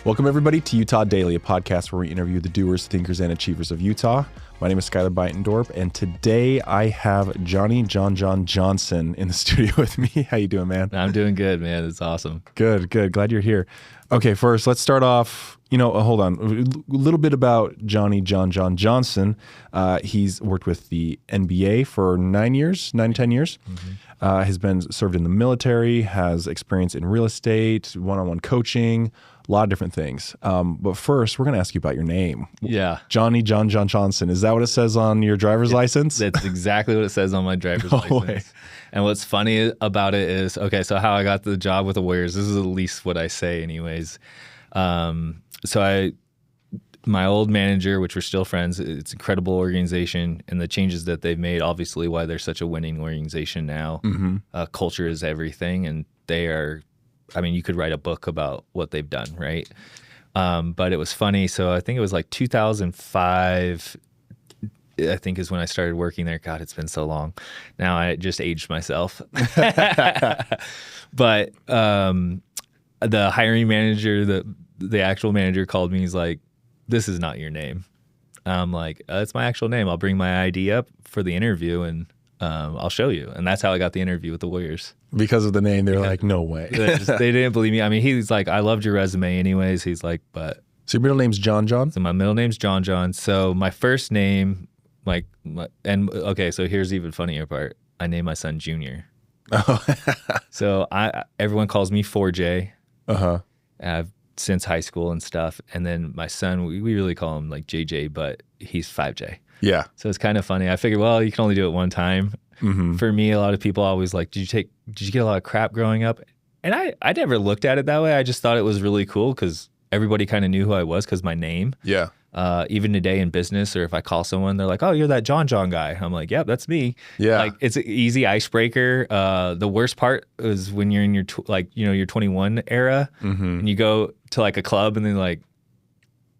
Welcome, everybody, to Utah Daily, a podcast where we interview the doers, thinkers, and achievers of Utah. My name is Skylar Beitendorp, and today I have Jon Jon Johnson in the studio with me. How you doing, man? I'm doing good, man. It's awesome. Good. Glad you're here. Okay, first, let's start off, hold on. A little bit about Jon Jon Johnson. He's worked with the NBA for 9 to 10 years. Mm-hmm. Has been served in the military, has experience in real estate, one-on-one coaching, a lot of different things. But first, we're going to ask you about your name. Yeah. Jon Jon Johnson. Is that what it says on your driver's license? That's exactly what it says on my driver's license. Way. And what's funny about it is, okay, so how I got the job with the Warriors, this is at least what I say anyways. My old manager, which we're still friends, it's an incredible organization, and the changes that they've made, obviously why they're such a winning organization now. Mm-hmm. Culture is everything, and they are, you could write a book about what they've done, right? But it was funny. So I think it was like 2005, I think is when I started working there. God, it's been so long. Now I just aged myself. But the hiring manager, the actual manager called me. He's like, "This is not your name." I'm like, "It's my actual name. I'll bring my ID up for the interview and I'll show you." And that's how I got the interview with the Warriors. Because of the name, they're like, "No way." They didn't believe me. He's like, "I loved your resume anyways." He's like, "But..." So your middle name's Jon Jon? So my middle name's Jon Jon. So my first name, so here's the even funnier part. I named my son Junior. Oh. So everyone calls me 4J. Uh-huh. Since high school and stuff. And then my son, we really call him like JJ, but he's 5J. Yeah. So it's kind of funny. I figured, well, you can only do it one time. Mm-hmm. For me, a lot of people always like, did you get a lot of crap growing up? And I never looked at it that way. I just thought it was really cool because everybody kind of knew who I was because my name. Yeah. Even today in business, or if I call someone, they're like, "Oh, you're that Jon Jon guy." I'm like, "Yep, that's me." Yeah. Like, it's an easy icebreaker. The worst part is when you're in your your 21 era, mm-hmm. and you go to like a club and then like,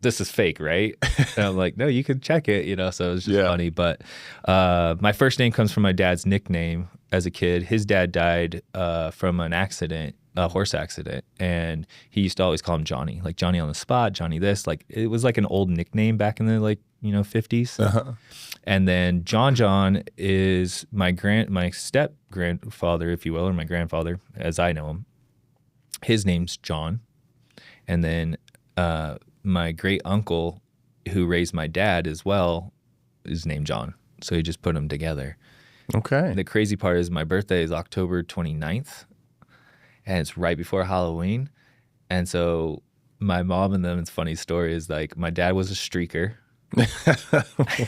"This is fake, right?" And I'm like, "No, you can check it." So it's just funny. But my first name comes from my dad's nickname as a kid. His dad died from an accident. A horse accident, and he used to always call him Johnny, like Johnny on the spot, Johnny this. Like, it was like an old nickname back in the 50s. Uh-huh. And then Jon Jon is my step grandfather, if you will, or my grandfather, as I know him. His name's John, and then my great uncle, who raised my dad as well, is named John. So he just put them together. Okay. And the crazy part is my birthday is October 29th. And it's right before Halloween. And so my mom and them, it's a funny story, is like, my dad was a streaker.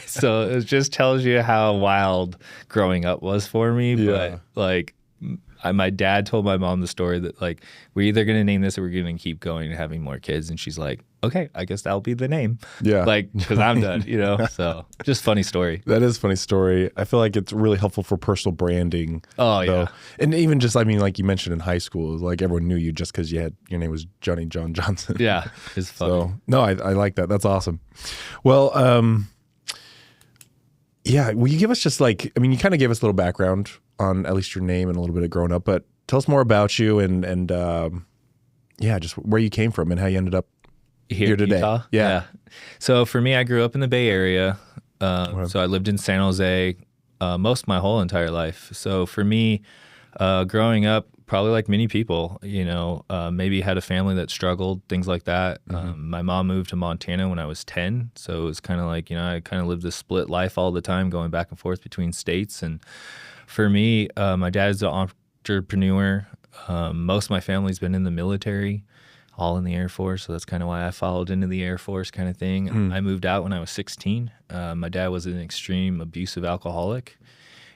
So it just tells you how wild growing up was for me. Yeah. But my dad told my mom the story that like, we're either going to name this or we're going to keep going and having more kids. And she's like, "Okay, I guess that'll be the name." Yeah. Like, because I'm done, So just funny story. That is a funny story. I feel like it's really helpful for personal branding. Oh, yeah. And even just, like you mentioned in high school, like everyone knew you just because your name was Jon Jon Johnson. Yeah, it's funny. So, no, I like that. That's awesome. Well, will you give us just you kind of gave us a little background on at least your name and a little bit of growing up, but tell us more about you and just where you came from and how you ended up here today. Utah? Yeah. So for me, I grew up in the Bay Area. So I lived in San Jose most of my whole entire life. So for me, growing up, probably like many people, maybe had a family that struggled, things like that. Mm-hmm. My mom moved to Montana when I was 10. So it was kind of like, I kind of lived this split life all the time, going back and forth between states. And for me, my dad's an entrepreneur. Most of my family's been in the military, all in the Air Force. So that's kind of why I followed into the Air Force kind of thing. Mm. I moved out when I was 16. My dad was an extreme abusive alcoholic.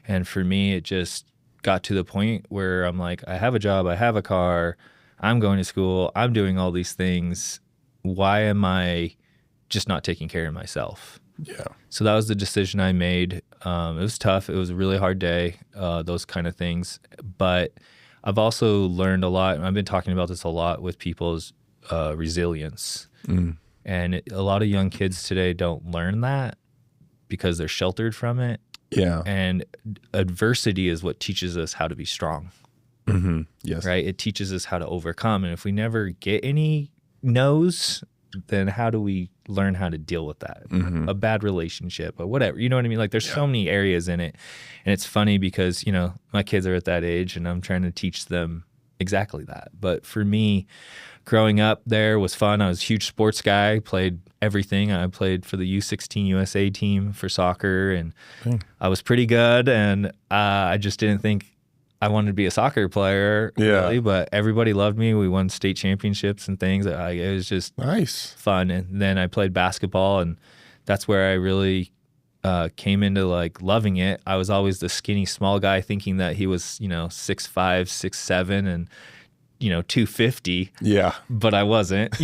And for me, it just got to the point where I'm like, I have a job, I have a car, I'm going to school, I'm doing all these things. Why am I just not taking care of myself? Yeah. So that was the decision I made. It was tough. It was a really hard day, those kind of things. But I've also learned a lot. I've been talking about this a lot with people's resilience. Mm. And a lot of young kids today don't learn that because they're sheltered from it. Yeah. And adversity is what teaches us how to be strong. Mm-hmm. Yes. Right? It teaches us how to overcome. And if we never get any knows, then how do we learn how to deal with that? A bad relationship or whatever, you know what I mean? Like there's so many areas in it. And it's funny because, you know, my kids are at that age and I'm trying to teach them exactly that. But for me, growing up there was fun. I was a huge sports guy, played everything. I played for the U16 USA team for soccer and I was pretty good. And I just didn't think I wanted to be a soccer player, really, but everybody loved me. We won state championships and things. It was just Nice. fun. And then I played basketball, and that's where I really came into like loving it. I was always the skinny, small guy, thinking that he was, you know, 6'5", 6'7", and 250. Yeah. But I wasn't,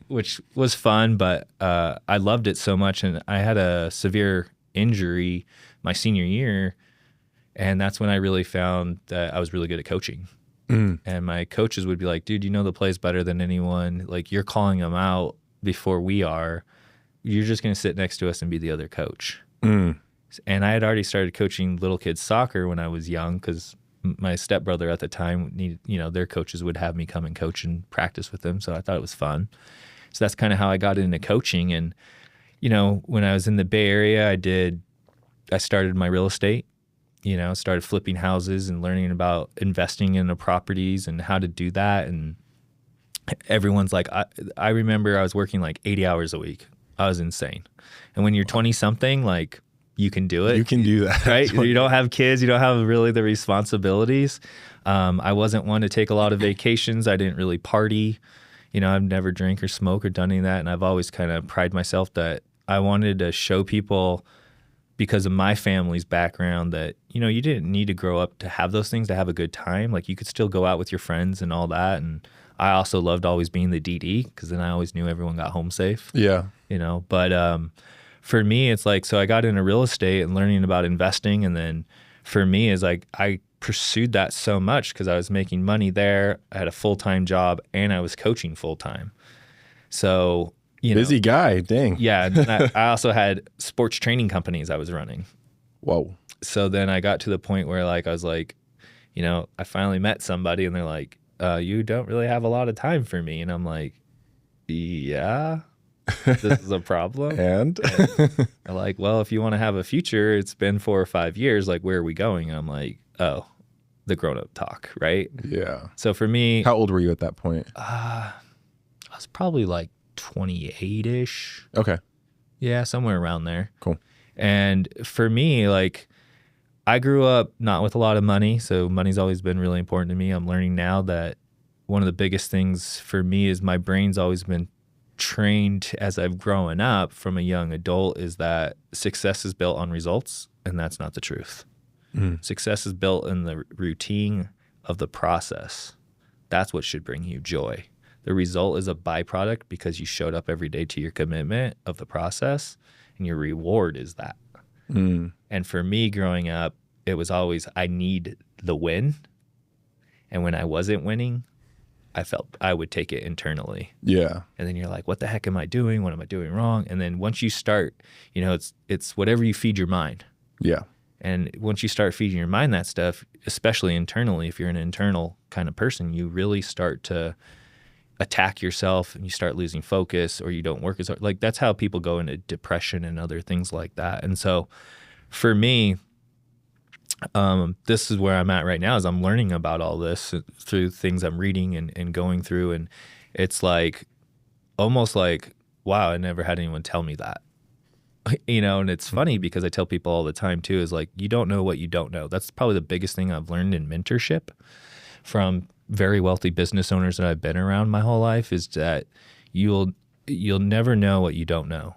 which was fun. But I loved it so much, and I had a severe injury my senior year. And that's when I really found that I was really good at coaching. And my coaches would be like, dude, you know the play's better than anyone. Like, you're calling them out before we are. You're just going to sit next to us and be the other coach. And I had already started coaching little kids soccer when I was young because my stepbrother at the time needed, their coaches would have me come and coach and practice with them. So I thought it was fun. So that's kind of how I got into coaching. And, when I was in the Bay Area, I started my real estate. Started flipping houses and learning about investing in the properties and how to do that. And everyone's like, I remember I was working like 80 hours a week. I was insane. And when you're 20 something, like you can do it. You can do that. Right? You don't have kids. You don't have really the responsibilities. I wasn't one to take a lot of vacations. I didn't really party. I've never drank or smoked or done any of that. And I've always kind of prided myself that I wanted to show people, because of my family's background, that, you didn't need to grow up to have those things, to have a good time. Like you could still go out with your friends and all that. And I also loved always being the DD because then I always knew everyone got home safe. Yeah. But for me, it's like, so I got into real estate and learning about investing. And then for me is like, I pursued that so much because I was making money there. I had a full-time job and I was coaching full-time. So, busy guy, dang. Yeah. And I also had sports training companies I was running. Whoa. So then I got to the point where like, I was like, I finally met somebody and they're like, you don't really have a lot of time for me. And I'm like, yeah, this is a problem. And they're like, well, if you want to have a future, it's been 4 or 5 years. Like, where are we going? And I'm like, oh, the grown-up talk, right? Yeah. So for me, how old were you at that point? I was probably like 28-ish. Okay. Yeah, somewhere around there. Cool. And for me, like, I grew up not with a lot of money, so money's always been really important to me. I'm learning now that one of the biggest things for me is my brain's always been trained as I've grown up from a young adult is that success is built on results, and that's not the truth. Success is built in the routine of the process. That's what should bring you joy. The result is a byproduct because you showed up every day to your commitment of the process, and your reward is that. And for me growing up, it was always, I need the win. And when I wasn't winning, I felt I would take it internally. Yeah. And then you're like, what the heck am I doing? What am I doing wrong? And then once you start, it's whatever you feed your mind. Yeah. And once you start feeding your mind that stuff, especially internally, if you're an internal kind of person, you really start to attack yourself and you start losing focus, or you don't work as hard. Like that's how people go into depression and other things like that. And so for me, this is where I'm at right now, is I'm learning about all this through things I'm reading and going through. And it's like, almost like, wow, I never had anyone tell me that, and it's funny because I tell people all the time too, is like, you don't know what you don't know. That's probably the biggest thing I've learned in mentorship from very wealthy business owners that I've been around my whole life, is that you'll never know what you don't know.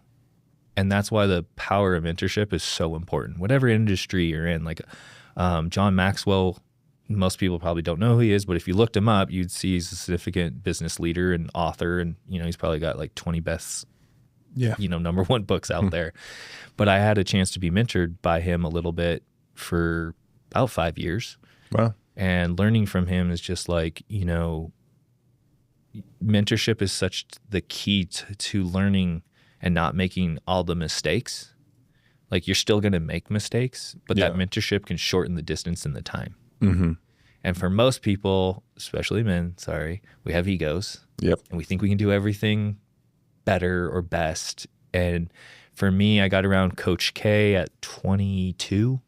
And that's why the power of mentorship is so important. Whatever industry you're in, like John Maxwell, most people probably don't know who he is, but if you looked him up, you'd see he's a significant business leader and author, and he's probably got like 20 best number one books out there. But I had a chance to be mentored by him a little bit for about 5 years. Wow. And learning from him is just like, mentorship is such the key to learning and not making all the mistakes. Like you're still going to make mistakes, but that mentorship can shorten the distance and the time. And And for most people, especially men, we have egos. Yep. And we think we can do everything better or best. And for me, I got around Coach K at 22.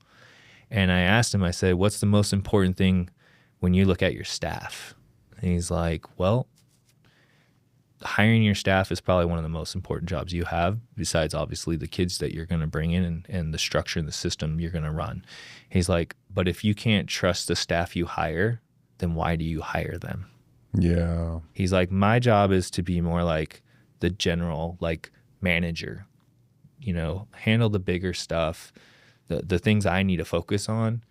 And I asked him, I said, what's the most important thing when you look at your staff? And he's like, well, hiring your staff is probably one of the most important jobs you have, besides obviously the kids that you're going to bring in and the structure and the system you're going to run. He's like, but if you can't trust the staff you hire, then why do you hire them? Yeah. He's like, my job is to be more like the general, like manager, handle the bigger stuff, the things I need to focus on.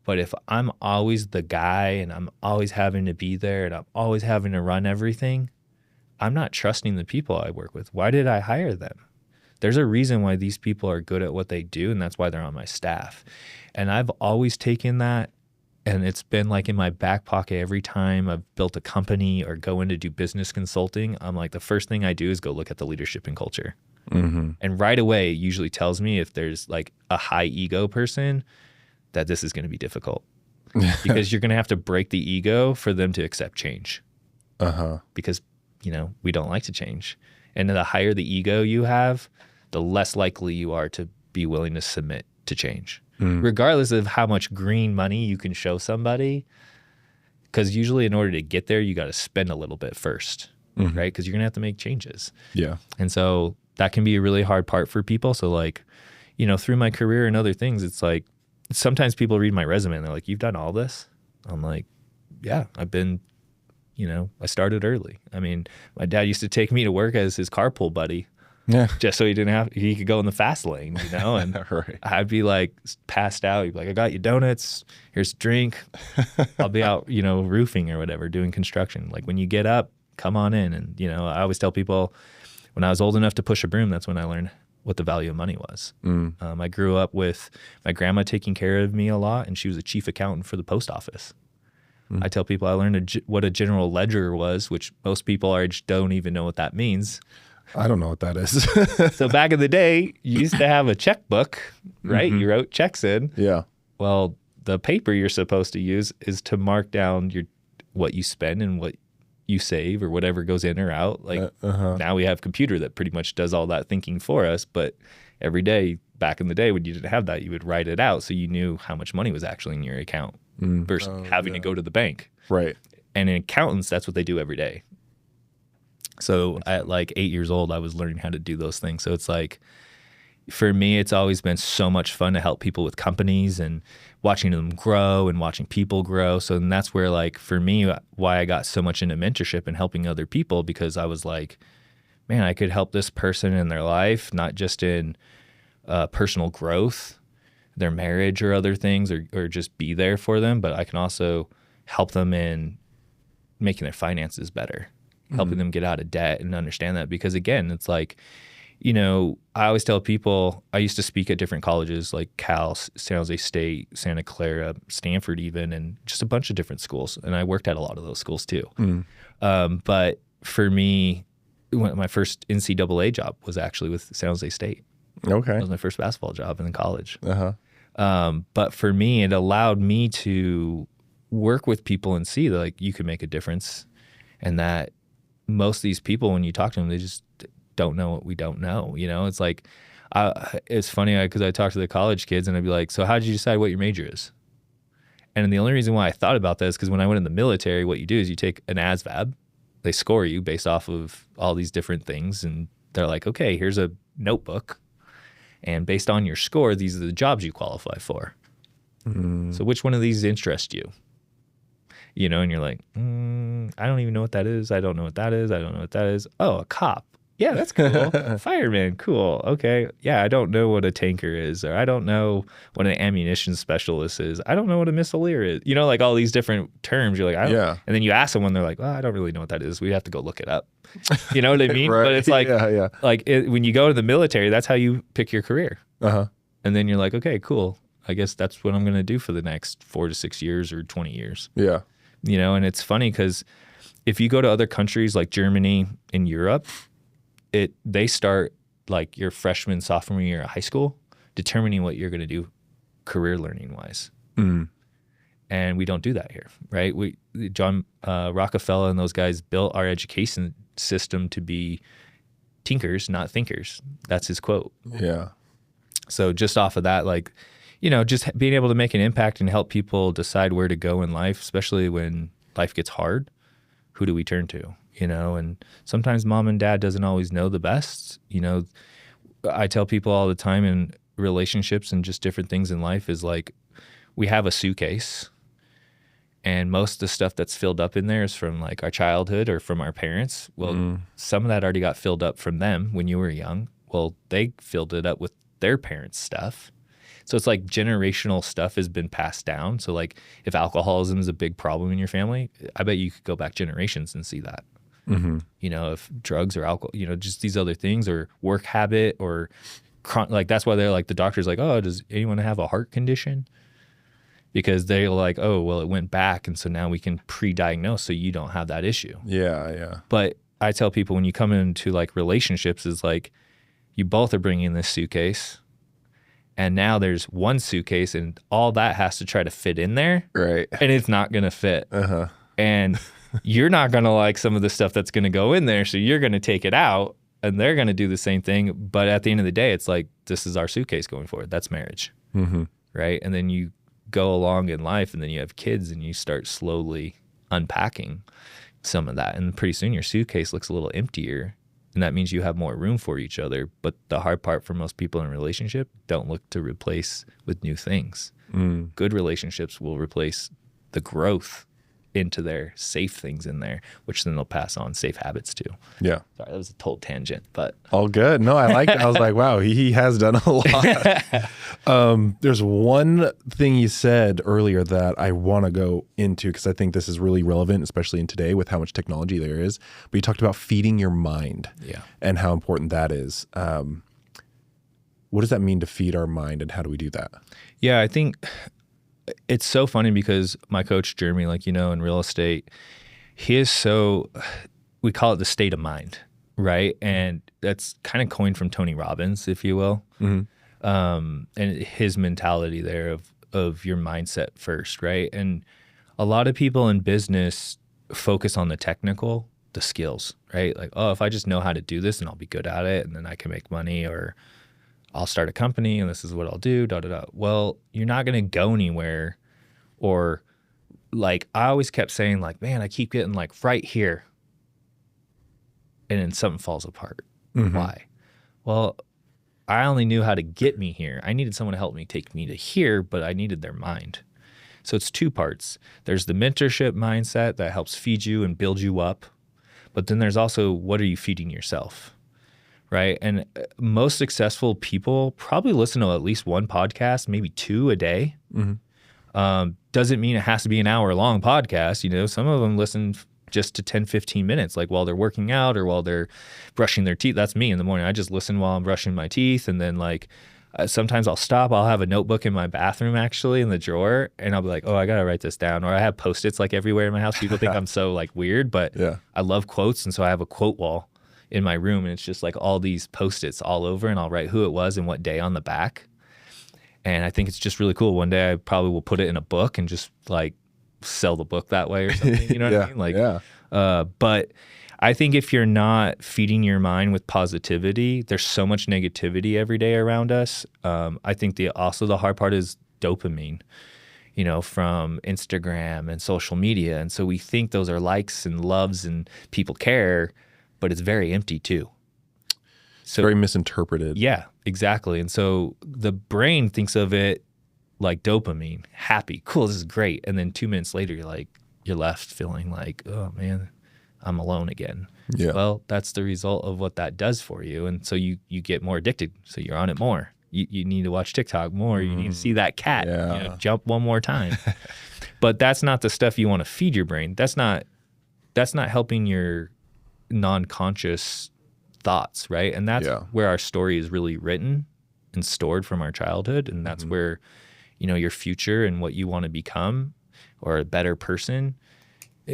But if I'm always the guy and I'm always having to be there and I'm always having to run everything, I'm not trusting the people I work with. Why did I hire them? There's a reason why these people are good at what they do, and that's why they're on my staff. And I've always taken that, and it's been like in my back pocket every time I've built a company or go in to do business consulting. I'm like, the first thing I do is go look at the leadership and culture. Mm-hmm. And right away, it usually tells me if there's like a high ego person that this is going to be difficult because you're going to have to break the ego for them to accept change. Because, we don't like to change. And the higher the ego you have, the less likely you are to be willing to submit to change, regardless of how much green money you can show somebody. Because usually in order to get there, you got to spend a little bit first, right? Because you're going to have to make changes. Yeah. And so that can be a really hard part for people. So like, through my career and other things, it's like sometimes people read my resume and they're like, you've done all this? I'm like, yeah, I've been, I started early. I mean, my dad used to take me to work as his carpool buddy. Yeah. Just so he could go in the fast lane, and Right. I'd be like passed out. He'd be like, I got you donuts. Here's a drink. I'll be out, roofing or whatever, doing construction. Like when you get up, come on in. And, I always tell people when I was old enough to push a broom, that's when I learned what the value of money was. I grew up with my grandma taking care of me a lot, and she was a chief accountant for the post office. I tell people I learned what a general ledger was, which most people our age don't even know what that means. I don't know what that is. So back in the day, you used to have a checkbook, right? You wrote checks in. Yeah. Well, the paper you're supposed to use is to mark down what you spend and what you save or whatever goes in or out. Like now we have a computer that pretty much does all that thinking for us. But every day back in the day when you didn't have that, you would write it out so you knew how much money was actually in your account versus having to go to the bank. Right. And in accountants, that's what they do every day. So at like 8 years old, I was learning how to do those things. So it's like, for me, it's always been so much fun to help people with companies and watching them grow and watching people grow. So and that's where, like, for me, why I got so much into mentorship and helping other people, because I was like, man, I could help this person in their life, not just in personal growth, their marriage or other things, or just be there for them, but I can also help them in making their finances better, helping them get out of debt and understand that. Because again, it's like, I always tell people, I used to speak at different colleges like Cal, San Jose State, Santa Clara, Stanford even, and just a bunch of different schools. And I worked at a lot of those schools too. But for me, my first NCAA job was actually with San Jose State. Okay. That was my first basketball job in college. But for me, it allowed me to work with people and see that, like, you can make a difference, and that most of these people, when you talk to them, they just don't know what we don't know. It's like, it's funny because I talk to the college kids and I'd be like, so how did you decide what your major is? And the only reason why I thought about that is because when I went in the military, what you do is you take an ASVAB. They score you based off of all these different things. And they're like, okay, here's a notebook. And based on your score, these are the jobs you qualify for. So which one of these interest you? And you're like, I don't even know what that is. I don't know what that is. I don't know what that is. Oh, a cop. Yeah, that's cool. Fireman. Cool. Okay. Yeah, I don't know what a tanker is, or I don't know what an ammunition specialist is. I don't know what a missileer is. Like all these different terms. You're like, I don't. Yeah. And then you ask someone, they're like, well, I don't really know what that is. We have to go look it up. You know what I mean? Right. But it's like, yeah. like when you go to the military, that's how you pick your career. Uh-huh. And then you're like, okay, cool. I guess that's what I'm going to do for the next 4 to 6 years or 20 years. Yeah. And it's funny because if you go to other countries like Germany and Europe, they start like your freshman, sophomore year of high school determining what you're going to do career learning wise. And we don't do that here, right? John Rockefeller and those guys built our education system to be tinkers, not thinkers. That's his quote. Yeah. So just off of that, like, just being able to make an impact and help people decide where to go in life, especially when life gets hard, who do we turn to? And sometimes mom and dad doesn't always know the best. I tell people all the time in relationships and just different things in life is like, we have a suitcase, and most of the stuff that's filled up in there is from like our childhood or from our parents. Well, some of that already got filled up from them when you were young. Well, they filled it up with their parents' stuff. So it's like generational stuff has been passed down. So like if alcoholism is a big problem in your family, I bet you could go back generations and see that. If drugs or alcohol, just these other things, or work habit, or like, that's why they're like, the doctor's like, oh, does anyone have a heart condition? Because they're like, oh, well, it went back, and so now we can pre-diagnose so you don't have that issue. Yeah. But I tell people when you come into like relationships is like, you both are bringing this suitcase, and now there's one suitcase, and all that has to try to fit in there. Right. And it's not going to fit. And you're not going to like some of the stuff that's going to go in there, so you're going to take it out, and they're going to do the same thing. But at the end of the day, it's like, this is our suitcase going forward. That's marriage. Right? And then you go along in life, and then you have kids, and you start slowly unpacking some of that, and pretty soon your suitcase looks a little emptier, and that means you have more room for each other. But the hard part for most people in a relationship, don't look to replace with new things. Good relationships will replace the growth into their safe things in there, which then they'll pass on safe habits too. Yeah. Sorry, that was a total tangent, but all good. No, I like it. I was like, wow, he has done a lot. There's one thing you said earlier that I want to go into, because I think this is really relevant, especially in today with how much technology there is. But you talked about feeding your mind, and how important that is. What does that mean to feed our mind, and how do we do that? Yeah, I think it's so funny because my coach, Jeremy, like, in real estate, he is we call it the state of mind, right? And that's kind of coined from Tony Robbins, if you will. And his mentality there of your mindset first, right? And a lot of people in business focus on the technical, the skills, right? Like, oh, if I just know how to do this, then I'll be good at it, and then I can make money, or I'll start a company and this is what I'll do, Well, you're not going to go anywhere. Or like, I always kept saying like, man, I keep getting like right here, and then something falls apart. Why? Well, I only knew how to get me here. I needed someone to help me take me to here, but I needed their mind. So it's two parts. There's the mentorship mindset that helps feed you and build you up. But then there's also, what are you feeding yourself? Right? And most successful people probably listen to at least one podcast, maybe two a day. Doesn't mean it has to be an hour-long podcast. Some of them listen just to 10, 15 minutes, like while they're working out or while they're brushing their teeth. That's me in the morning. I just listen while I'm brushing my teeth. And then like sometimes I'll stop. I'll have a notebook in my bathroom, actually, in the drawer. And I'll be like, oh, I got to write this down. Or I have Post-its like everywhere in my house. People think I'm so like weird, but I love quotes. And so I have a quote wall in my room, and it's just like all these Post-its all over, and I'll write who it was and what day on the back. And I think it's just really cool. One day I probably will put it in a book and just like sell the book that way or something. You know what I mean? Like, but I think if you're not feeding your mind with positivity, there's so much negativity every day around us. I think also the hard part is dopamine, from Instagram and social media. And so we think those are likes and loves and people care, but it's very empty too. So very misinterpreted. Yeah, exactly. And so the brain thinks of it like dopamine, happy, cool, this is great. And then 2 minutes later, you're left feeling like, oh man, I'm alone again. Yeah. Well, that's the result of what that does for you. And so you get more addicted. So you're on it more. You need to watch TikTok more. You need to see that cat jump one more time. But that's not the stuff you want to feed your brain. That's not helping your non-conscious thoughts, right? And that's where our story is really written and stored from our childhood, and that's where your future and what you want to become, or a better person,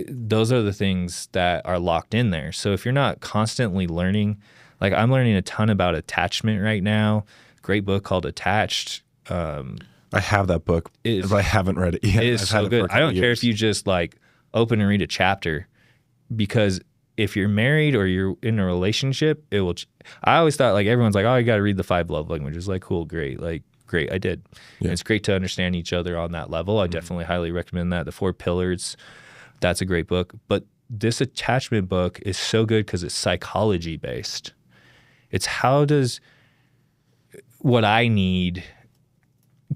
those are the things that are locked in there. So if you're not constantly learning, like I'm learning a ton about attachment right now. Great book called Attached. I I have that book, but I haven't read it yet. It is I've so had it for good. a I couple don't care years. if you just like open and read a chapter, because if you're married or you're in a relationship, it will. I always thought like everyone's like, oh, you got to read the 5 love languages. Like, cool, great, like great, I did. Yeah. And it's great to understand each other on that level. I definitely highly recommend that. The 4 Pillars, that's a great book. But this attachment book is so good because it's psychology based. It's how does what I need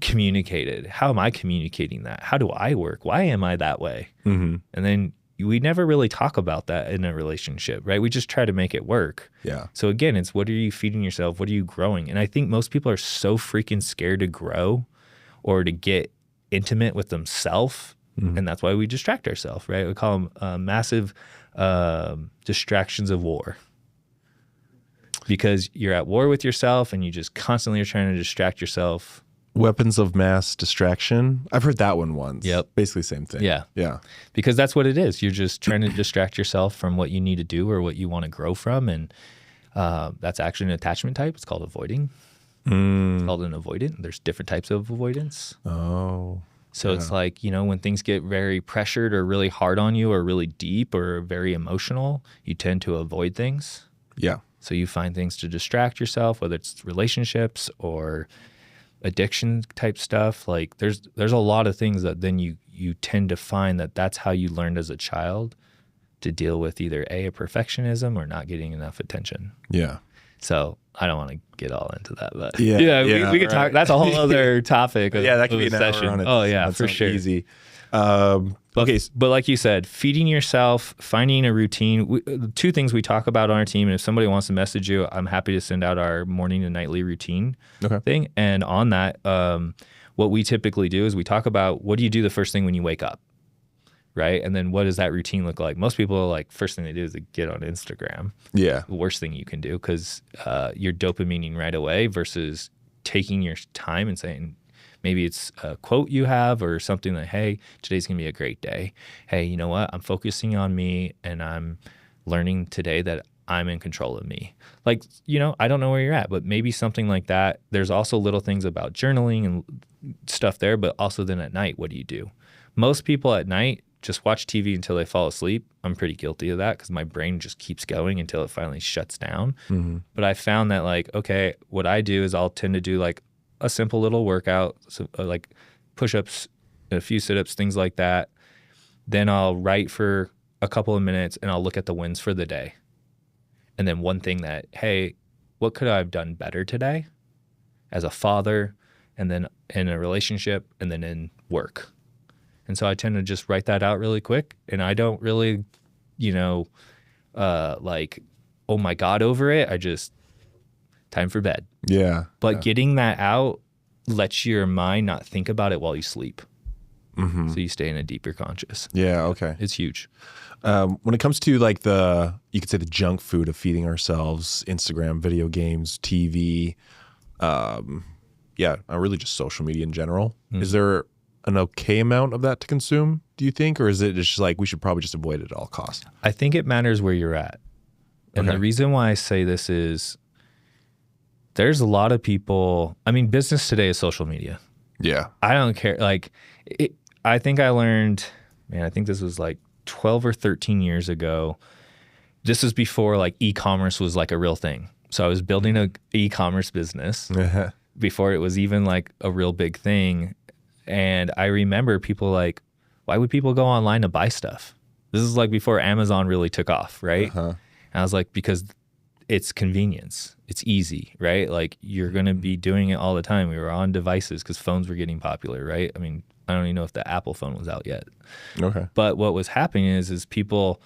communicated? How am I communicating that? How do I work? Why am I that way? Mm-hmm. And then we never really talk about that in a relationship, right? We just try to make it work. Yeah. So again, it's what are you feeding yourself? What are you growing? And I think most people are so freaking scared to grow or to get intimate with themselves. Mm-hmm. And that's why we distract ourselves, right? We call them massive distractions of war. Because you're at war with yourself and you just constantly are trying to distract yourself. Weapons of mass distraction. I've heard that one once. Yep. Basically same thing. Yeah. Yeah. Because that's what it is. You're just trying to distract yourself from what you need to do or what you want to grow from. And that's actually an attachment type. It's called avoiding. It's called an avoidant. There's different types of avoidance. Oh. So it's like, you know, when things get very pressured or really hard on you or really deep or very emotional, you tend to avoid things. Yeah. So you find things to distract yourself, whether it's relationships or addiction type stuff. Like there's a lot of things that then you tend to find that's how you learned as a child to deal with either a perfectionism or not getting enough attention. Yeah. So I don't want to get all into that, but Yeah, we could talk. That's a whole other topic. Of, that could be of an a hour session. on it. Oh yeah, That's for not sure. Easy. Okay. But like you said, feeding yourself, finding a routine. 2 things we talk about on our team. And if somebody wants to message you, I'm happy to send out our morning and nightly routine thing. And on that, what we typically do is we talk about what do you do the first thing when you wake up, right? And then what does that routine look like? Most people are like, first thing they do is they get on Instagram. Yeah. The worst thing you can do because you're dopamining right away versus taking your time and saying, maybe it's a quote you have or something like, hey, today's going to be a great day. Hey, you know what? I'm focusing on me and I'm learning today that I'm in control of me. Like, you know, I don't know where you're at, but maybe something like that. There's also little things about journaling and stuff there, but also then at night, what do you do? Most people at night just watch TV until they fall asleep. I'm pretty guilty of that because my brain just keeps going until it finally shuts down. Mm-hmm. But I found that like, okay, what I do is I'll tend to do like a simple little workout, so like push-ups, a few sit-ups, things like that. Then I'll write for a couple of minutes and I'll look at the wins for the day. And then one thing that, hey, what could I have done better today as a father and then in a relationship and then in work? And so I tend to just write that out really quick. And I don't really, you know, like, oh my God over it. I just, time for bed. Yeah. But getting that out lets your mind not think about it while you sleep. Mm-hmm. So you stay in a deeper conscious. Yeah. Okay. It's huge. When it comes to like you could say the junk food of feeding ourselves, Instagram, video games, TV, really just social media in general. Mm-hmm. Is there an okay amount of that to consume, do you think? Or is it just like we should probably just avoid it at all costs? I think it matters where you're at. And the reason why I say this is there's a lot of people, I mean, business today is social media. Yeah. I don't care. Like, I think I learned, man, I think this was like 12 or 13 years ago. This was before like e-commerce was like a real thing. So I was building a e-commerce business before it was even like a real big thing. And I remember people like, why would people go online to buy stuff? This is like before Amazon really took off, right? And I was like, because it's convenience. It's easy, right? Like you're going to be doing it all the time. We were on devices because phones were getting popular, right? I mean, I don't even know if the Apple phone was out yet. Okay. But what was happening is people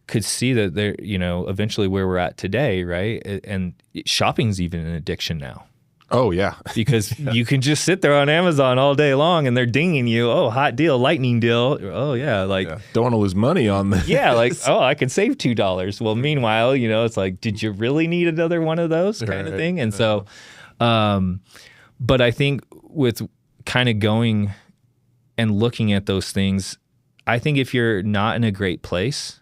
could see that they're, you know, eventually where we're at today, right? And shopping's even an addiction now. Oh, yeah. Because you can just sit there on Amazon all day long and they're dinging you. Oh, hot deal, lightning deal. Oh, yeah. Like, don't want to lose money on this. Yeah. Like, oh, I can save $2. Well, meanwhile, you know, it's like, did you really need another one of those kind of thing? And so, but I think with kind of going and looking at those things, I think if you're not in a great place,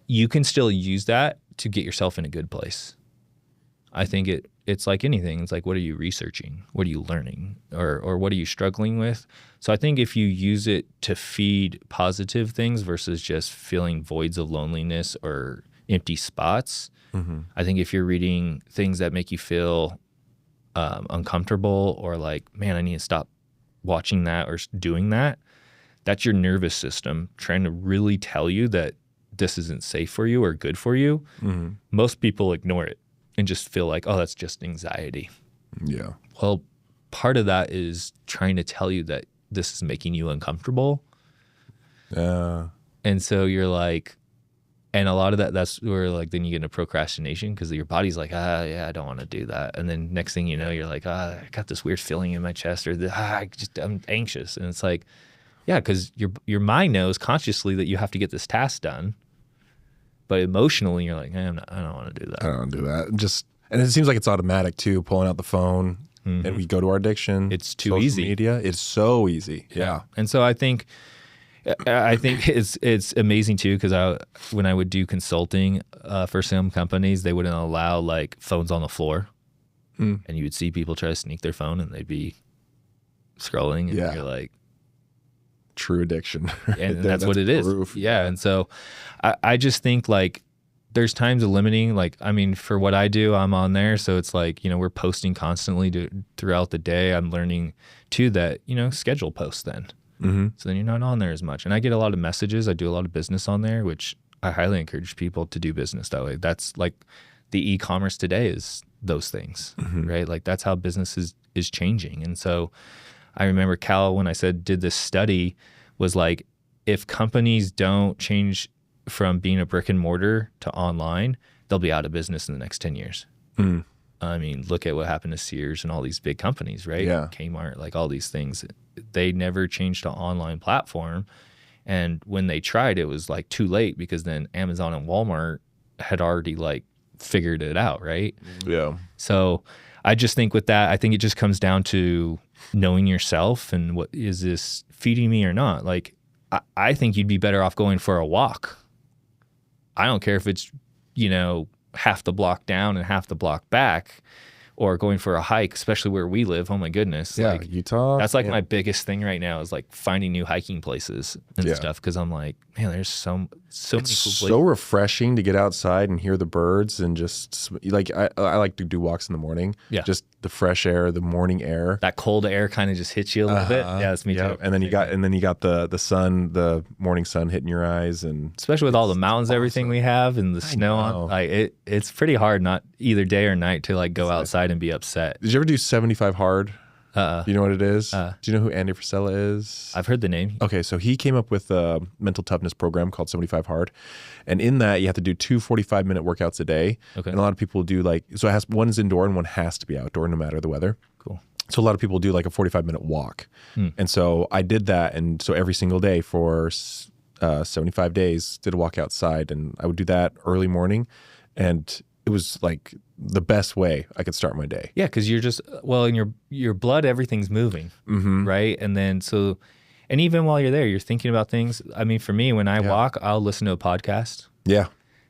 you can still use that to get yourself in a good place. I think it's like anything. It's like, what are you researching? What are you learning? Or what are you struggling with? So I think if you use it to feed positive things versus just filling voids of loneliness or empty spots, I think if you're reading things that make you feel uncomfortable or like, man, I need to stop watching that or doing that, that's your nervous system trying to really tell you that this isn't safe for you or good for you. Most people ignore it and just feel like, oh, that's just anxiety. Yeah. Well, part of that is trying to tell you that this is making you uncomfortable. And so you're like, and a lot of that's where like then you get into procrastination because your body's like, yeah, I don't want to do that. And then next thing you know, you're like, I got this weird feeling in my chest, or I'm anxious. And it's like, yeah, because your mind knows consciously that you have to get this task done, but emotionally you're like, I don't want to do that. I don't want to do that. And it seems like it's automatic too, pulling out the phone and we go to our addiction. It's too social easy. Media. It's so easy. Yeah. And so I think it's amazing too, because when I would do consulting for some companies, they wouldn't allow like phones on the floor, and you would see people try to sneak their phone and they'd be scrolling, and you're like, true addiction. And that's what it is. Proof. Yeah. And so I just think like there's times of limiting, like, I mean, for what I do, I'm on there. So it's like, we're posting constantly throughout the day. I'm learning too that, schedule posts then. So then you're not on there as much. And I get a lot of messages. I do a lot of business on there, which I highly encourage people to do business that way. That's like the e-commerce today is those things, right? Like that's how business is changing. And so I remember Cal, when I did this study, was like, if companies don't change from being a brick and mortar to online, they'll be out of business in the next 10 years. I mean, look at what happened to Sears and all these big companies, right? Yeah. Kmart, like all these things. They never changed to online platform. And when they tried, it was like too late because then Amazon and Walmart had already like figured it out, right? Yeah. So I just think with that, I think it just comes down to knowing yourself and what is this feeding me or not? Like, I think you'd be better off going for a walk. I don't care if it's, half the block down and half the block back, or going for a hike, especially where we live. Oh my goodness. Yeah. Like, Utah. that's like my biggest thing right now is like finding new hiking places and stuff. Cause I'm like, man, there's so many cool places. So refreshing to get outside and hear the birds and just like, I like to do walks in the morning. Yeah. Just the fresh air, the morning air. That cold air kind of just hits you a little bit. Yeah, that's me too. And then you got the sun, the morning sun hitting your eyes, and especially with all the mountains, everything we have and the snow on, like it's pretty hard not either day or night to like go outside and be upset. Did you ever do 75 hard? Do you know what it is? Do you know who Andy Frisella is? I've heard the name. Okay, so he came up with a mental toughness program called 75 Hard. And in that, you have to do 2 45-minute workouts a day. Okay. And a lot of people do one's indoor and one has to be outdoor no matter the weather. Cool. So a lot of people do like a 45-minute walk. And so I did that. And so every single day for 75 days, did a walk outside. And I would do that early morning. And it was like the best way I could start my day. Yeah, because you're just, in your blood, everything's moving, right? And then and even while you're there, you're thinking about things. I mean, for me, when I walk, I'll listen to a podcast. Yeah.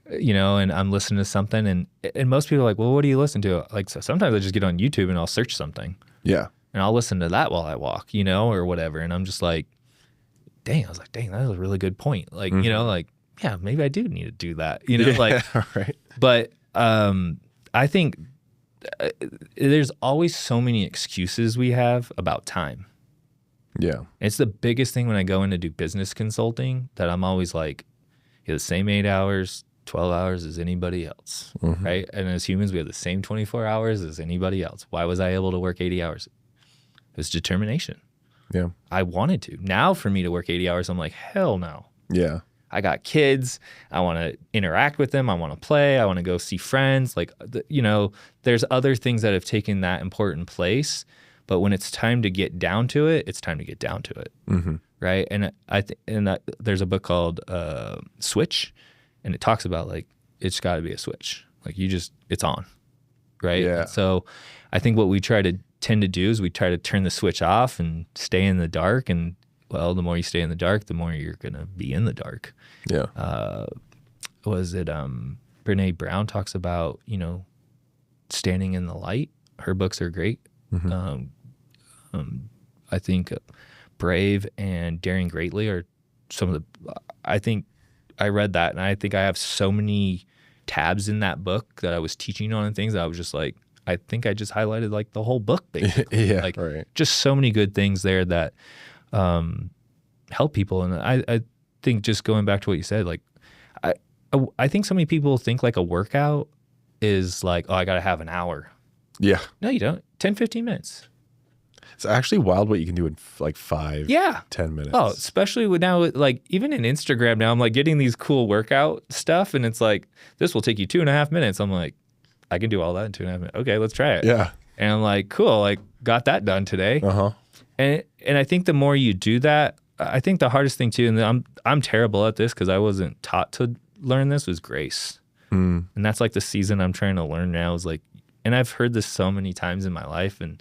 And I'm listening to something. And most people are like, well, what do you listen to? Like, so sometimes I just get on YouTube and I'll search something. Yeah. And I'll listen to that while I walk, or whatever. And I'm just like, dang, that was a really good point. Like, yeah, maybe I do need to do that, Right. But I think there's always so many excuses we have about time. Yeah. It's the biggest thing when I go in to do business consulting that I'm always like, the same 8 hours, 12 hours as anybody else, right? And as humans, we have the same 24 hours as anybody else. Why was I able to work 80 hours? It was determination. Yeah. I wanted to. Now for me to work 80 hours, I'm like, hell no. Yeah. I got kids. I want to interact with them. I want to play. I want to go see friends. Like, there's other things that have taken that important place. But when it's time to get down to it, it's time to get down to it. Right. And there's a book called Switch, and it talks about like, it's got to be a switch. Like it's on. Right. Yeah. And so I think what we tend to do is we try to turn the switch off and stay in the dark. And the more you stay in the dark, the more you're going to be in the dark. Yeah. Was it Brene Brown talks about, Standing in the Light. Her books are great. I think Brave and Daring Greatly are some of the, I think I read that and I think I have so many tabs in that book that I was teaching on and things that I was just like, I think I just highlighted like the whole book basically. Yeah, like right. just so many good things there that help people. And I think just going back to what you said, like I think so many people think like a workout is like, oh, I got to have an hour. Yeah. No, you don't. 10, 15 minutes. It's actually wild what you can do in like 5, 10 minutes. Oh, especially with now, like even in Instagram now, I'm like getting these cool workout stuff and it's like, this will take you 2.5 minutes. I'm like, I can do all that in 2.5 minutes. Okay, let's try it. Yeah. And I'm like, cool, like got that done today. Uh-huh. And I think the more you do that, I think the hardest thing too, and I'm terrible at this because I wasn't taught to learn this, was grace. And that's like the season I'm trying to learn now is like, and I've heard this so many times in my life, and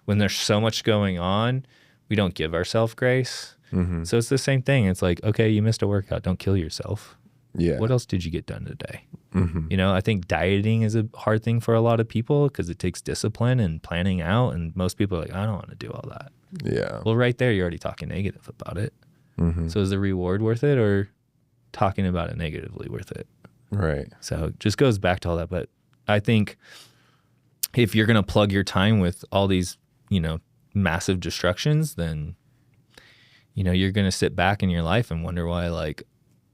when there's so much going on, we don't give ourselves grace. So it's the same thing. It's like, okay, you missed a workout. Don't kill yourself. Yeah. What else did you get done today? You know, I think dieting is a hard thing for a lot of people because it takes discipline and planning out. And most people are like, I don't want to do all that. Yeah. Well, right there, you're already talking negative about it. So is the reward worth it or talking about it negatively worth it? Right. So it just goes back to all that. But I think if you're going to plug your time with all these, you know, massive distractions, then, you know, you're going to sit back in your life and wonder why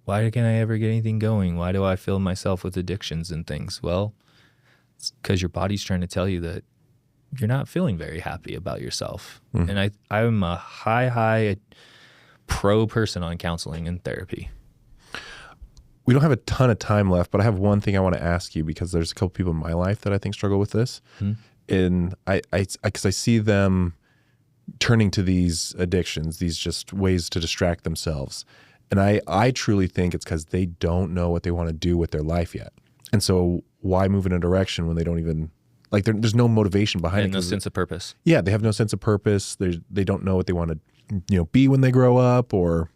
can't I ever get anything going? Why do I fill myself with addictions and things? Well, it's because your body's trying to tell you that you're not feeling very happy about yourself. And I'm a high pro person on counseling and therapy. We don't have a ton of time left, but I have one thing I want to ask you because there's a couple people in my life that I think struggle with this. And because I see them turning to these addictions, these just ways to distract themselves. And I truly think it's because they don't know what they want to do with their life yet. And so why move in a direction when they don't even, like there's no motivation behind it. And no sense of purpose. Yeah, they have no sense of purpose. They don't know what they want to, you know, be when they grow up, or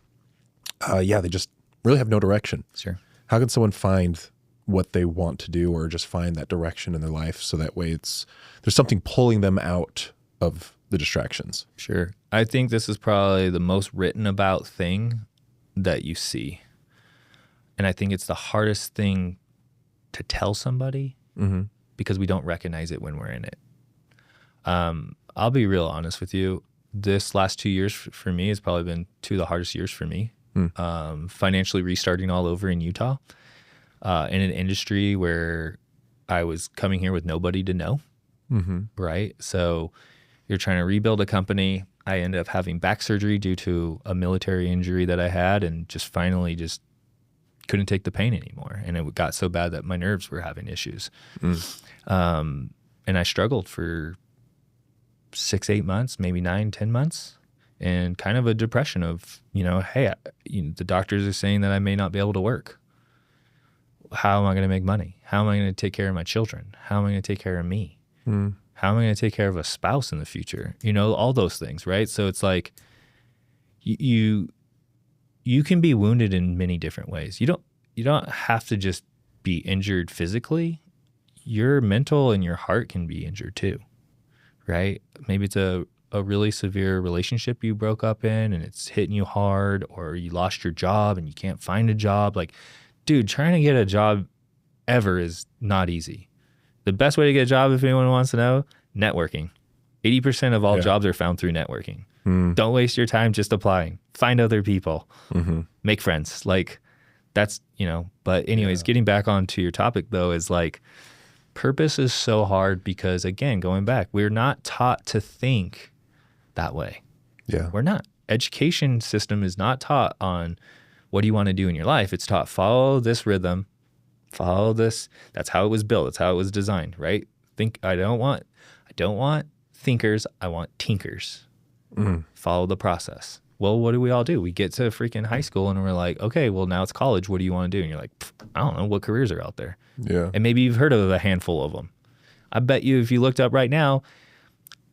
they just really have no direction. Sure. How can someone find what they want to do, or just find that direction in their life so that way there's something pulling them out of the distractions? Sure. I think this is probably the most written about thing that you see. And I think it's the hardest thing to tell somebody because we don't recognize it when we're in it. I'll be real honest with you. This last 2 years for me has probably been 2 of the hardest years for me. Financially restarting all over in Utah, in an industry where I was coming here with nobody to know, right? So you're trying to rebuild a company. I ended up having back surgery due to a military injury that I had, and just finally just couldn't take the pain anymore. And it got so bad that my nerves were having issues. And I struggled for 6-8 months, maybe 9-10 months. And kind of a depression of, you know, hey, the doctors are saying that I may not be able to work. How am I going to make money? How am I going to take care of my children? How am I going to take care of me? How am I going to take care of a spouse in the future? You know, all those things, right? So it's like you can be wounded in many different ways. You don't have to just be injured physically. Your mental and your heart can be injured too, right? Maybe it's a really severe relationship you broke up in and it's hitting you hard, or you lost your job and you can't find a job. Like, dude, trying to get a job ever is not easy. The best way to get a job, if anyone wants to know, networking. 80% of all jobs are found through networking. Don't waste your time just applying. Find other people. Make friends. Like, that's, you know, but anyways, getting back onto your topic though, is like, purpose is so hard because, again, going back, we're not taught to think that way. Yeah. We're not. Education system is not taught on what do you want to do in your life. It's taught, follow this rhythm, follow this. That's how it was built. That's how it was designed, right? I don't want thinkers. I want tinkers. Follow the process. Well, what do we all do? We get to freaking high school and we're like, okay, well, now it's college. What do you want to do? And you're like, I don't know what careers are out there. Yeah. And maybe you've heard of a handful of them. I bet you if you looked up right now,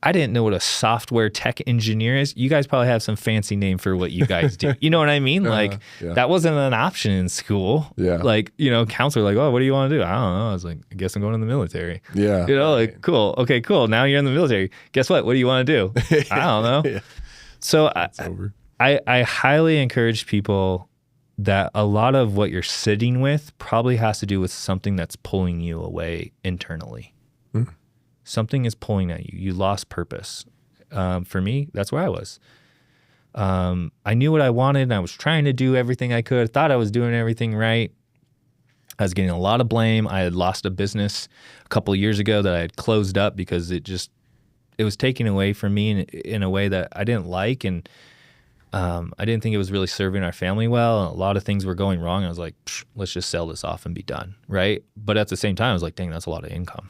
I didn't know what a software tech engineer is. You guys probably have some fancy name for what you guys do. You know what I mean? Like that wasn't an option in school. Yeah. Like, counselor, like, oh, what do you want to do? I don't know. I was like, I guess I'm going in the military. Yeah. Like, cool. Okay, cool. Now you're in the military. Guess what? What do you want to do? I don't know. Yeah. So Over. I highly encourage people that a lot of what you're sitting with probably has to do with something that's pulling you away internally. Something is pulling at you. You lost purpose. For me, that's where I was. I knew what I wanted, and I was trying to do everything I could. Thought I was doing everything right. I was getting a lot of blame. I had lost a business a couple of years ago that I had closed up because it was taken away from me in a way that I didn't like, and I didn't think it was really serving our family well. And a lot of things were going wrong. I was like, let's just sell this off and be done, right? But at the same time, I was like, dang, that's a lot of income.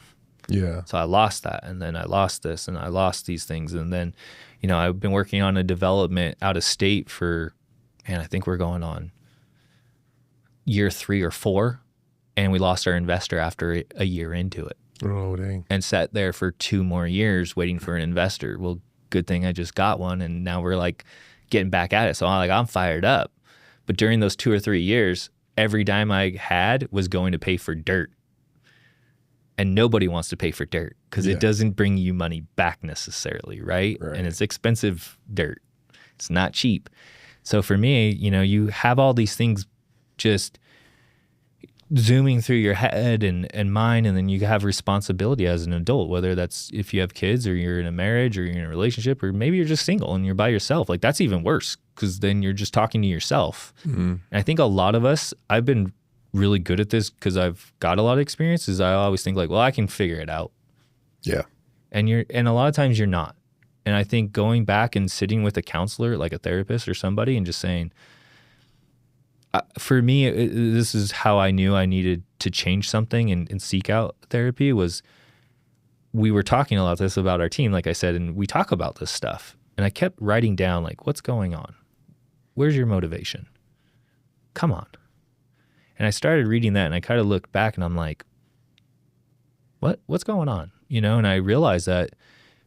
Yeah. So I lost that, and then I lost this, and I lost these things, and then, I've been working on a development out of state for, I think we're going on year 3 or 4, and we lost our investor after a year into it. Oh, dang. And sat there for 2 more years waiting for an investor. Well, good thing I just got one, and now we're like getting back at it. So I'm fired up. But during those 2 or 3 years, every dime I had was going to pay for dirt. And nobody wants to pay for dirt because it doesn't bring you money back necessarily, right? And it's expensive dirt. It's not cheap. So for me, you have all these things just zooming through your head and mind, and then you have responsibility as an adult, whether that's if you have kids or you're in a marriage or you're in a relationship, or maybe you're just single and you're by yourself. Like that's even worse because then you're just talking to yourself. And I think a lot of us, I've been really good at this because I've got a lot of experience, is I always think like, well, I can figure it out. Yeah. And a lot of times you're not. And I think going back and sitting with a counselor, like a therapist or somebody, and just saying, for me, this is how I knew I needed to change something and seek out therapy. Was we were talking a lot about our team, like I said, and we talk about this stuff. And I kept writing down like, what's going on? Where's your motivation? Come on. And I started reading that, and I kind of looked back, and I'm like, what's going on? And I realized that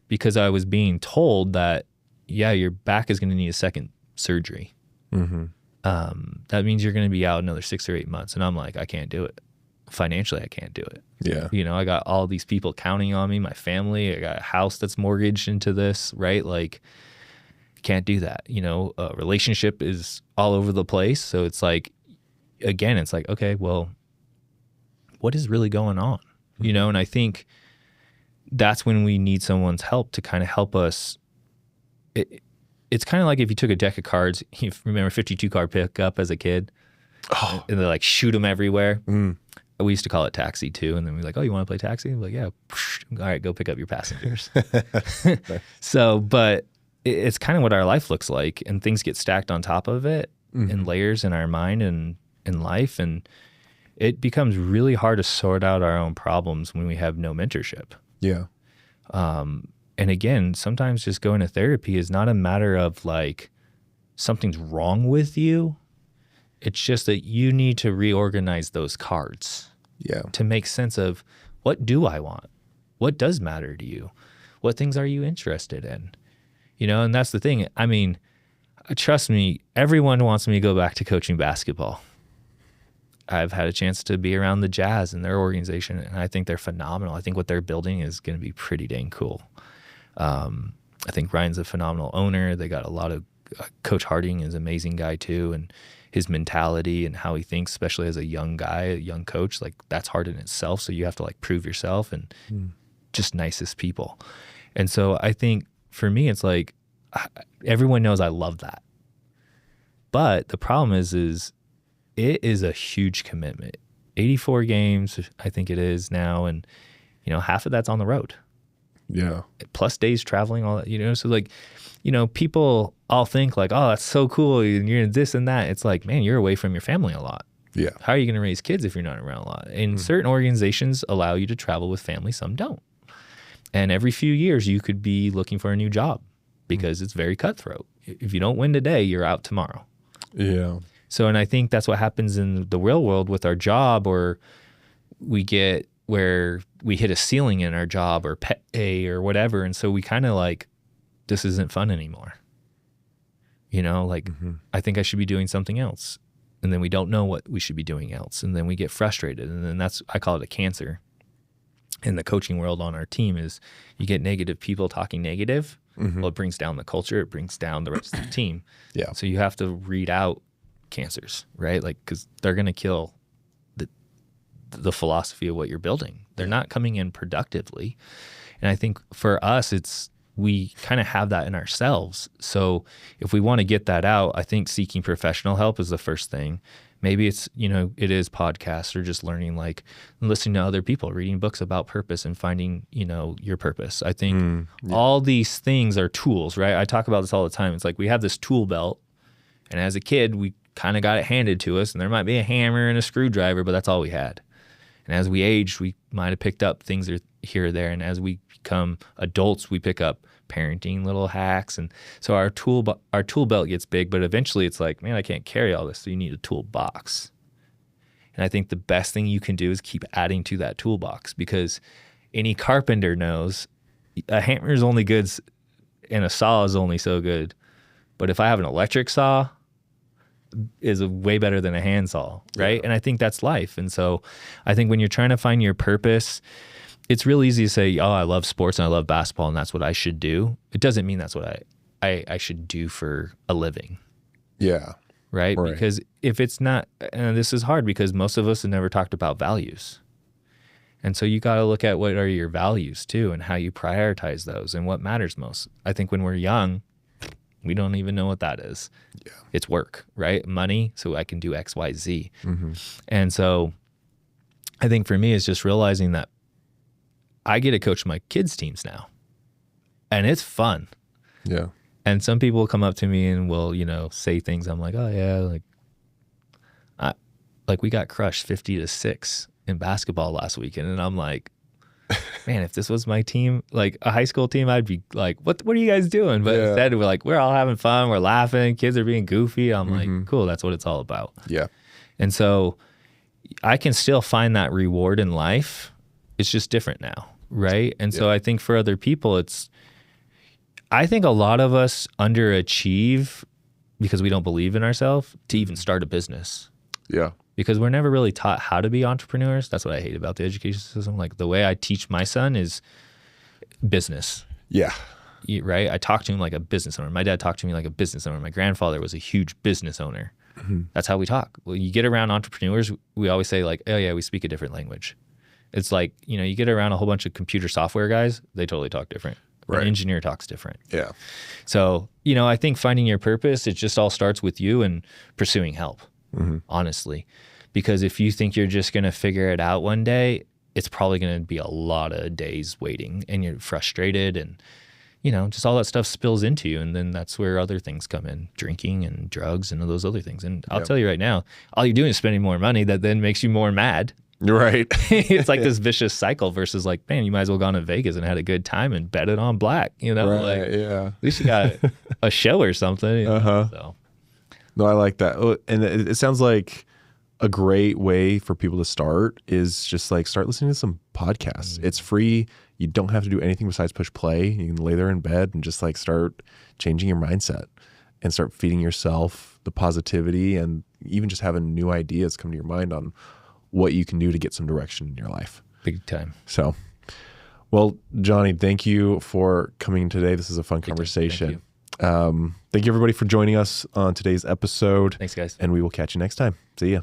because I was being told that, your back is going to need a second surgery. That means you're going to be out another 6 or 8 months. And I'm like, I can't do it. Financially, I can't do it. Yeah. I got all these people counting on me, my family. I got a house that's mortgaged into this, right? Like, can't do that. A relationship is all over the place. So it's like, again, it's like, okay, well, what is really going on? And I think that's when we need someone's help to kind of help us. It's kind of like if you took a deck of cards, you remember 52 card pickup as a kid, and they like shoot them everywhere. We used to call it taxi too. And then we're like, oh, you want to play taxi? I'm like, yeah. All right, go pick up your passengers. So, but it's kind of what our life looks like, and things get stacked on top of it in layers in our mind and in life, and it becomes really hard to sort out our own problems when we have no mentorship. Yeah. And again, sometimes just going to therapy is not a matter of like something's wrong with you. It's just that you need to reorganize those cards to make sense of, what do I want? What does matter to you? What things are you interested in? And that's the thing. I mean, trust me, everyone wants me to go back to coaching basketball. I've had a chance to be around the Jazz and their organization, and I think they're phenomenal. I think what they're building is going to be pretty dang cool. I think Ryan's a phenomenal owner. They got a lot of Coach Harding is an amazing guy too, and his mentality and how he thinks, especially as a young guy, a young coach, like that's hard in itself. So you have to like prove yourself, and just nicest people. And so I think for me, it's like everyone knows I love that. But the problem is it is a huge commitment. 84 games, I think it is now. And, half of that's on the road. Yeah. Plus days traveling, all that, so like, people all think like, oh, that's so cool. And you're in this and that. It's like, man, you're away from your family a lot. Yeah. How are you going to raise kids if you're not around a lot? And certain organizations allow you to travel with family, some don't. And every few years you could be looking for a new job because it's very cutthroat. If you don't win today, you're out tomorrow. Yeah. So, and I think that's what happens in the real world with our job, or we're where we hit a ceiling in our job or pay or whatever. And so we kind of like, this isn't fun anymore. You know, like I think I should be doing something else. And then we don't know what we should be doing else. And then we get frustrated. And then I call it a cancer in the coaching world on our team is you get negative people talking negative. Well, it brings down the culture. It brings down the rest of the team. Yeah. So you have to read out cancers, right? Like, because they're going to kill the philosophy of what you're building. They're not coming in productively. And I think for us, we kind of have that in ourselves. So if we want to get that out, I think seeking professional help is the first thing. Maybe it's, it is podcasts or just learning, like listening to other people, reading books about purpose and finding, your purpose. I think all these things are tools, right? I talk about this all the time. It's like we have this tool belt, and as a kid, we kind of got it handed to us, and there might be a hammer and a screwdriver, but that's all we had. And as we aged, we might have picked up things here or there. And as we become adults, we pick up parenting little hacks. And so our tool belt gets big, but eventually it's like, man, I can't carry all this. So you need a toolbox. And I think the best thing you can do is keep adding to that toolbox, because any carpenter knows a hammer is only good and a saw is only so good. But if I have an electric saw, is way better than a handsaw, right? Yeah. And I think that's life. And so I think when you're trying to find your purpose, it's real easy to say, oh, I love sports and I love basketball and that's what I should do. It doesn't mean that's what I should do for a living. Yeah. Right? Because if it's not, and this is hard because most of us have never talked about values. And so you got to look at what are your values too and how you prioritize those and what matters most. I think when we're young, we don't even know what that is. Yeah. It's work, right? Money, so I can do X, Y, Z. And so I think for me, it's just realizing that I get to coach my kids' teams now. And it's fun. Yeah. And some people will come up to me and will, say things. I'm like, oh, yeah, like we got crushed 50-6 in basketball last weekend. And I'm like, man, if this was my team, like a high school team, I'd be like, what are you guys doing? But instead we're all having fun. We're laughing. Kids are being goofy. I'm like, cool. That's what it's all about. Yeah. And so I can still find that reward in life. It's just different now. Right. And so I think for other people, I think a lot of us underachieve because we don't believe in ourselves to even start a business. Yeah. Because we're never really taught how to be entrepreneurs. That's what I hate about the education system. Like the way I teach my son is business. Yeah. Right? I talk to him like a business owner. My dad talked to me like a business owner. My grandfather was a huge business owner. That's how we talk. When you get around entrepreneurs, we always say like, oh yeah, we speak a different language. It's like, you get around a whole bunch of computer software guys, they totally talk different. Right. An engineer talks different. Yeah. So, I think finding your purpose, it just all starts with you and pursuing help, honestly. Because if you think you're just going to figure it out one day, it's probably going to be a lot of days waiting and you're frustrated and, just all that stuff spills into you. And then that's where other things come in, drinking and drugs and those other things. And I'll tell you right now, all you're doing is spending more money that then makes you more mad. Right. It's like this vicious cycle versus like, man, you might as well gone to Vegas and had a good time and bet it on black, Right, like, at least you got a show or something. So. No, I like that. And it sounds like a great way for people to start is just like start listening to some podcasts. It's free. You don't have to do anything besides push play. You can lay there in bed and just like start changing your mindset and start feeding yourself the positivity and even just having new ideas come to your mind on what you can do to get some direction in your life. Big time. So, well, Johnny, thank you for coming today. This is a fun conversation. Thank you everybody for joining us on today's episode. Thanks, guys. And we will catch you next time. See ya.